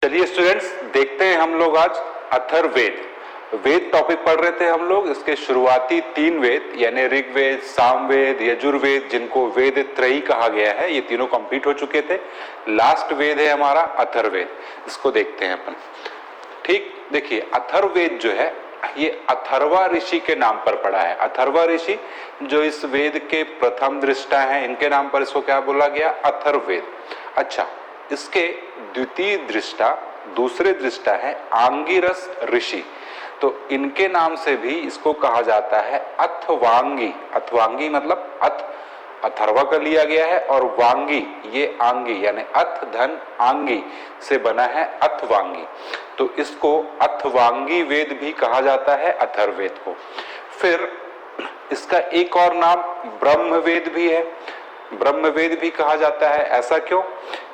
चलिए स्टूडेंट्स, देखते हैं हम लोग आज अथर्ववेद। वेद टॉपिक पढ़ रहे थे हम लोग। इसके शुरुआती 3 वेद यानी ऋग्वेद, सामवेद, यजुर्वेद, जिनको वेद त्रयी कहा गया है, ये तीनों कंप्लीट हो चुके थे। लास्ट वेद है हमारा अथर्ववेद। इसको देखते हैं अपन। ठीक, देखिए अथर्ववेद जो है ये अथर्वा ऋषि के नाम पर पड़ा है। अथर्वा ऋषि जो इस वेद के प्रथम दृष्टा हैं, इनके नाम पर इसको क्या बोला गया? अथर्ववेद। अच्छा, इसके द्वितीय दृष्टा, दूसरे दृष्टा है आंगिरस ऋषि, तो इनके नाम से भी इसको कहा जाता है अथवांगी। अथवांगी मतलब अथ अथर्वा का लिया गया है और वांगी ये आंगी यानी अथ धन आंगी से बना है अथवांगी, तो इसको अथवांगी वेद भी कहा जाता है अथर्ववेद को। फिर इसका एक और नाम ब्रह्मवेद भी है। ब्रह्मवेद भी कहा जाता है। ऐसा क्यों?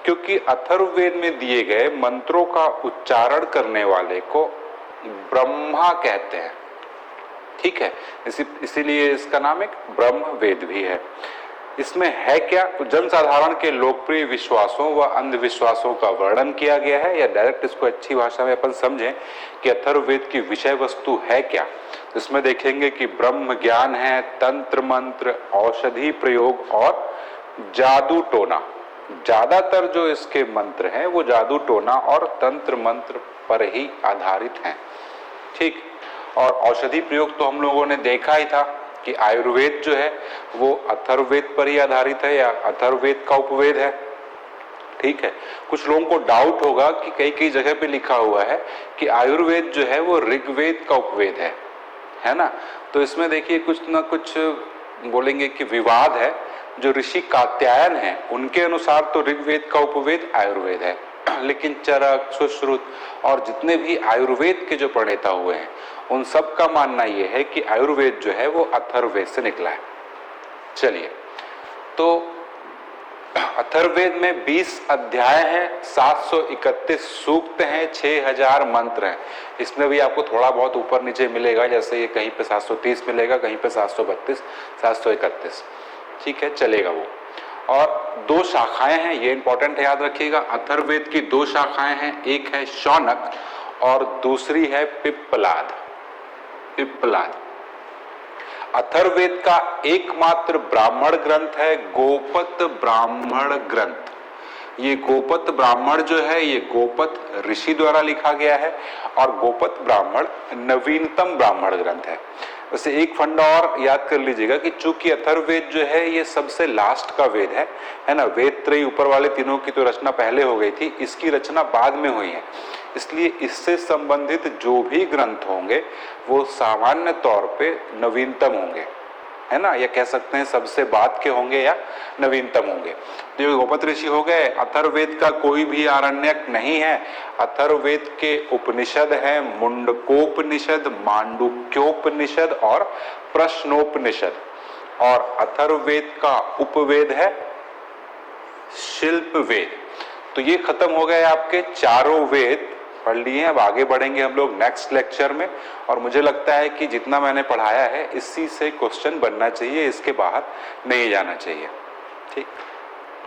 क्योंकि अथर्ववेद में दिए गए मंत्रों का उच्चारण करने वाले को ब्रह्मा कहते हैं। ठीक है, इसीलिए इसका नाम एक ब्रह्मवेद भी है। इसमें है क्या? तो जनसाधारण के लोकप्रिय विश्वासों व अंधविश्वासों का वर्णन किया गया है, या डायरेक्ट इसको अच्छी भाषा में अपन समझें कि अथर्ववेद की विषय वस्तु है क्या। इसमें देखेंगे कि ब्रह्म ज्ञान है, तंत्र मंत्र, औषधि प्रयोग और जादू टोना। ज्यादातर जो इसके मंत्र हैं वो जादू टोना और तंत्र मंत्र पर ही आधारित हैं। ठीक, और औषधि प्रयोग तो हम लोगों ने देखा ही था कि आयुर्वेद जो है वो अथर्ववेद पर ही आधारित है या अथर्ववेद का उपवेद है। ठीक है, कुछ लोगों को डाउट होगा कि कई कई जगह पे लिखा हुआ है कि आयुर्वेद जो है वो ऋग्वेद का उपवेद है ना। तो इसमें देखिए कुछ ना कुछ बोलेंगे कि विवाद है। जो ऋषि कात्यायन है उनके अनुसार तो ऋग्वेद का उपवेद आयुर्वेद है, लेकिन चरक, सुश्रुत और जितने भी आयुर्वेद के जो प्रणेता हुए हैं उन सब का मानना यह है कि आयुर्वेद जो है वो अथर्ववेद से निकला है। चलिए, तो अथर्ववेद में 20 अध्याय हैं, 731 सूक्त हैं, 6000 मंत्र हैं। इसमें भी आपको थोड़ा बहुत ऊपर नीचे मिलेगा, जैसे ये कहीं पे 730 मिलेगा, कहीं पे 732, 731। ठीक है, चलेगा वो। और 2 शाखाएं हैं, ये इंपॉर्टेंट है, याद रखिएगा। अथर्ववेद की 2 शाखाएं हैं, एक है शौनक और दूसरी है पिप्पलाद। पिप्पलाद अथर्ववेद का एकमात्र ब्राह्मण ग्रंथ है गोपत ब्राह्मण ग्रंथ। ये गोपत ब्राह्मण जो है ये गोपत ऋषि द्वारा लिखा गया है और गोपत ब्राह्मण नवीनतम ब्राह्मण ग्रंथ है। वैसे एक फंडा और याद कर लीजिएगा कि चूंकि अथर्ववेद जो है ये सबसे लास्ट का वेद है ना। वेद त्रयी ऊपर वाले तीनों की तो रचना पहले हो गई थी, इसकी रचना बाद में हुई है, इसलिए इससे संबंधित जो भी ग्रंथ होंगे वो सामान्य तौर पे नवीनतम होंगे, है ना, या कह सकते हैं सबसे बाद के होंगे या नवीनतम होंगे। जो गोपत ऋषि हो गए, अथर्ववेद का कोई भी आरण्यक नहीं है। अथर्ववेद के उपनिषद हैं मुंडकोपनिषद, मांडुक्योपनिषद और प्रश्नोपनिषद, और अथर्ववेद का उपवेद है शिल्पवेद। तो ये खत्म हो गए आपके चारों वेद पढ़ लिए। अब आगे बढ़ेंगे हम लोग नेक्स्ट लेक्चर में, और मुझे लगता है कि जितना मैंने पढ़ाया है इसी से क्वेश्चन बनना चाहिए, इसके बाहर नहीं जाना चाहिए। ठीक।